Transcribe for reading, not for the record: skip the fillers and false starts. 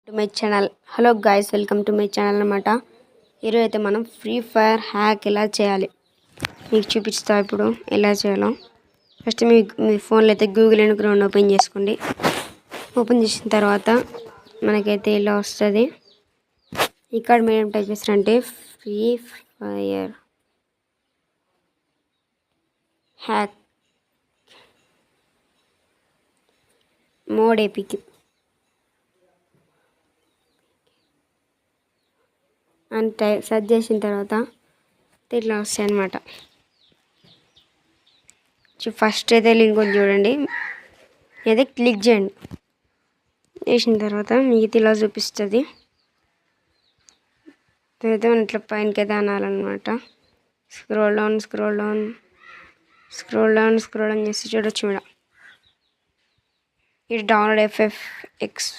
To my channel. Hello guys, welcome to my channel అనమాట. ఈరోజు అయితే మనం ఫ్రీ ఫైర్ హ్యాక్ ఎలా చేయాలి మీకు చూపిస్తా. ఇప్పుడు ఎలా చేయాలో ఫస్ట్ మీ ఫోన్లో అయితే గూగుల్ అండ్ క్రోమ్ ఓపెన్ చేసుకోండి. ఓపెన్ చేసిన తర్వాత మనకైతే ఇలా వస్తుంది. ఇక్కడ మీరు టైప్ చేస్తారంటే ఫ్రీ ఫైర్ హ్యాక్ మోడ్ ఏపీకి అని సెర్చ్ చేసిన తర్వాత ఇట్లా వస్తాయి అన్నమాట. ఫస్ట్ అయితే లింక్ ఉంది చూడండి, అయితే క్లిక్ చేయండి. చేసిన తర్వాత మిగతా ఇలా చూపిస్తుంది. అయితే మనం ఇట్లా పైనకి అయితే అనాలన్నమాట. స్క్రోల్ డౌన్ చేసి చూడొచ్చు. ఇది డౌన్లోడ్ ఎఫ్ఎఫ్ఎక్స్